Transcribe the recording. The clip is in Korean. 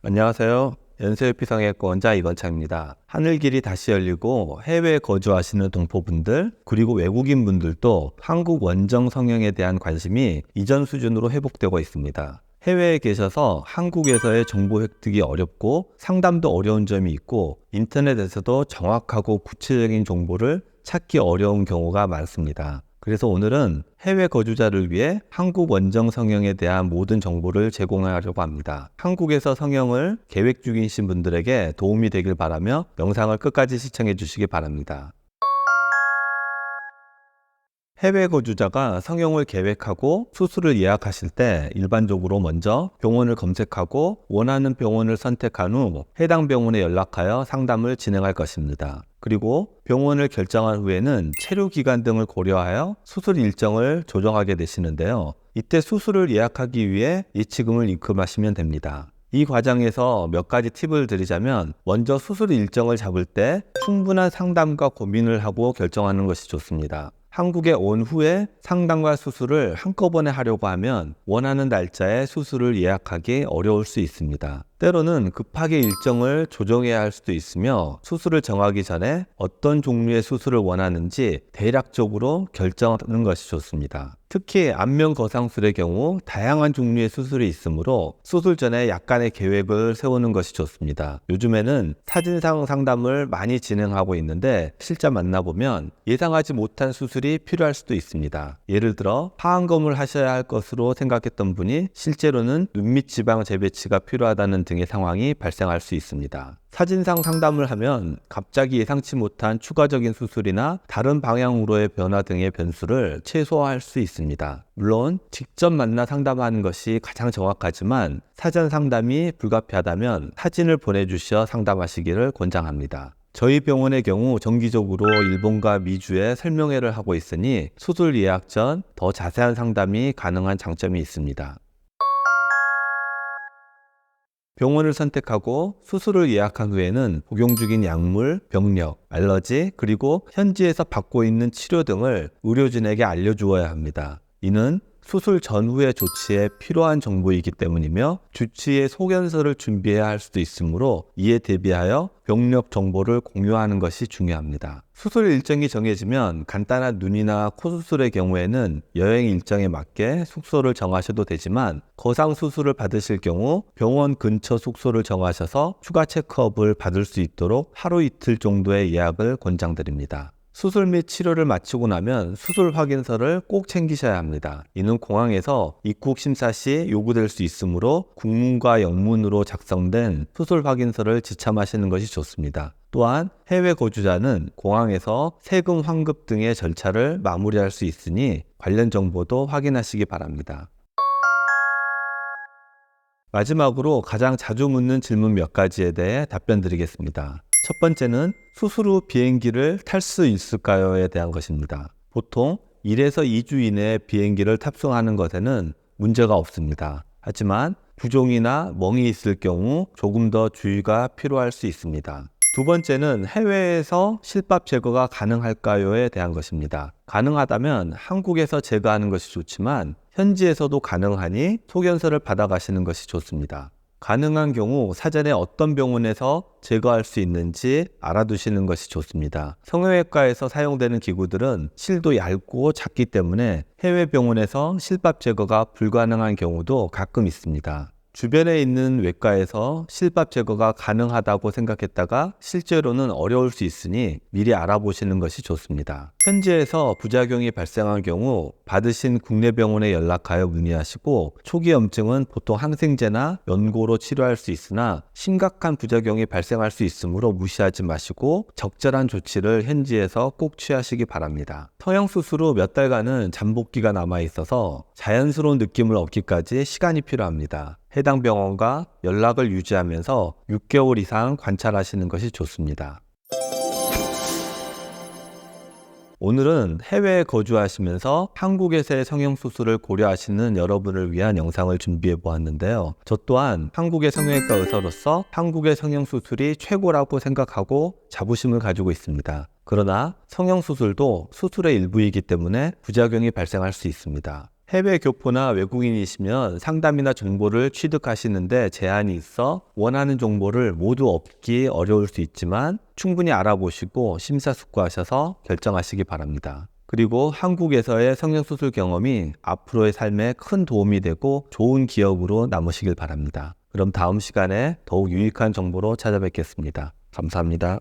안녕하세요. 연세의피성형외과 원장 이건창입니다. 하늘길이 다시 열리고 해외에 거주하시는 동포분들 그리고 외국인 분들도 한국 원정 성형에 대한 관심이 이전 수준으로 회복되고 있습니다. 해외에 계셔서 한국에서의 정보 획득이 어렵고 상담도 어려운 점이 있고 인터넷에서도 정확하고 구체적인 정보를 찾기 어려운 경우가 많습니다. 그래서 오늘은 해외 거주자를 위해 한국 원정 성형에 대한 모든 정보를 제공하려고 합니다. 한국에서 성형을 계획 중이신 분들에게 도움이 되길 바라며 영상을 끝까지 시청해 주시기 바랍니다. 해외 거주자가 성형을 계획하고 수술을 예약하실 때 일반적으로 먼저 병원을 검색하고 원하는 병원을 선택한 후 해당 병원에 연락하여 상담을 진행할 것입니다. 그리고 병원을 결정한 후에는 체류 기간 등을 고려하여 수술 일정을 조정하게 되시는데요. 이때 수술을 예약하기 위해 예치금을 입금하시면 됩니다. 이 과정에서 몇 가지 팁을 드리자면 먼저 수술 일정을 잡을 때 충분한 상담과 고민을 하고 결정하는 것이 좋습니다. 한국에 온 후에 상담과 수술을 한꺼번에 하려고 하면 원하는 날짜에 수술을 예약하기 어려울 수 있습니다. 때로는 급하게 일정을 조정해야 할 수도 있으며 수술을 정하기 전에 어떤 종류의 수술을 원하는지 대략적으로 결정하는 것이 좋습니다. 특히 안면 거상술의 경우 다양한 종류의 수술이 있으므로 수술 전에 약간의 계획을 세우는 것이 좋습니다. 요즘에는 사진상 상담을 많이 진행하고 있는데 실제 만나보면 예상하지 못한 수술이 필요할 수도 있습니다. 예를 들어 하안검을 하셔야 할 것으로 생각했던 분이 실제로는 눈밑 지방 재배치가 필요하다는 등의 상황이 발생할 수 있습니다. 사진상 상담을 하면 갑자기 예상치 못한 추가적인 수술이나 다른 방향으로의 변화 등의 변수를 최소화할 수 있습니다. 물론 직접 만나 상담하는 것이 가장 정확하지만 사전 상담이 불가피하다면 사진을 보내주셔 상담하시기를 권장합니다. 저희 병원의 경우 정기적으로 일본과 미주에 설명회를 하고 있으니 수술 예약 전 더 자세한 상담이 가능한 장점이 있습니다. 병원을 선택하고 수술을 예약한 후에는 복용 중인 약물, 병력, 알러지, 그리고 현지에서 받고 있는 치료 등을 의료진에게 알려주어야 합니다. 이는 수술 전후의 조치에 필요한 정보이기 때문이며 주치의 소견서를 준비해야 할 수도 있으므로 이에 대비하여 병력 정보를 공유하는 것이 중요합니다. 수술 일정이 정해지면 간단한 눈이나 코 수술의 경우에는 여행 일정에 맞게 숙소를 정하셔도 되지만 거상 수술을 받으실 경우 병원 근처 숙소를 정하셔서 추가 체크업을 받을 수 있도록 하루 이틀 정도의 예약을 권장드립니다. 수술 및 치료를 마치고 나면 수술 확인서를 꼭 챙기셔야 합니다. 이는 공항에서 입국 심사 시 요구될 수 있으므로 국문과 영문으로 작성된 수술 확인서를 지참하시는 것이 좋습니다. 또한 해외 거주자는 공항에서 세금 환급 등의 절차를 마무리할 수 있으니 관련 정보도 확인하시기 바랍니다. 마지막으로 가장 자주 묻는 질문 몇 가지에 대해 답변 드리겠습니다. 첫 번째는 수술 후 비행기를 탈 수 있을까요에 대한 것입니다. 보통 1에서 2주 이내에 비행기를 탑승하는 것에는 문제가 없습니다. 하지만 부종이나 멍이 있을 경우 조금 더 주의가 필요할 수 있습니다. 두 번째는 해외에서 실밥 제거가 가능할까요에 대한 것입니다. 가능하다면 한국에서 제거하는 것이 좋지만 현지에서도 가능하니 소견서를 받아가시는 것이 좋습니다. 가능한 경우 사전에 어떤 병원에서 제거할 수 있는지 알아두시는 것이 좋습니다. 성형외과에서 사용되는 기구들은 실도 얇고 작기 때문에 해외 병원에서 실밥 제거가 불가능한 경우도 가끔 있습니다. 주변에 있는 외과에서 실밥 제거가 가능하다고 생각했다가 실제로는 어려울 수 있으니 미리 알아보시는 것이 좋습니다. 현지에서 부작용이 발생한 경우 받으신 국내 병원에 연락하여 문의하시고 초기 염증은 보통 항생제나 연고로 치료할 수 있으나 심각한 부작용이 발생할 수 있으므로 무시하지 마시고 적절한 조치를 현지에서 꼭 취하시기 바랍니다. 성형수술 후 몇 달간은 잠복기가 남아있어서 자연스러운 느낌을 얻기까지 시간이 필요합니다. 해당 병원과 연락을 유지하면서 6개월 이상 관찰하시는 것이 좋습니다. 오늘은 해외에 거주하시면서 한국에서의 성형수술을 고려하시는 여러분을 위한 영상을 준비해 보았는데요. 저 또한 한국의 성형외과 의사로서 한국의 성형수술이 최고라고 생각하고 자부심을 가지고 있습니다. 그러나 성형수술도 수술의 일부이기 때문에 부작용이 발생할 수 있습니다. 해외 교포나 외국인이시면 상담이나 정보를 취득하시는데 제한이 있어 원하는 정보를 모두 얻기 어려울 수 있지만 충분히 알아보시고 심사숙고하셔서 결정하시기 바랍니다. 그리고 한국에서의 성형수술 경험이 앞으로의 삶에 큰 도움이 되고 좋은 기억으로 남으시길 바랍니다. 그럼 다음 시간에 더욱 유익한 정보로 찾아뵙겠습니다. 감사합니다.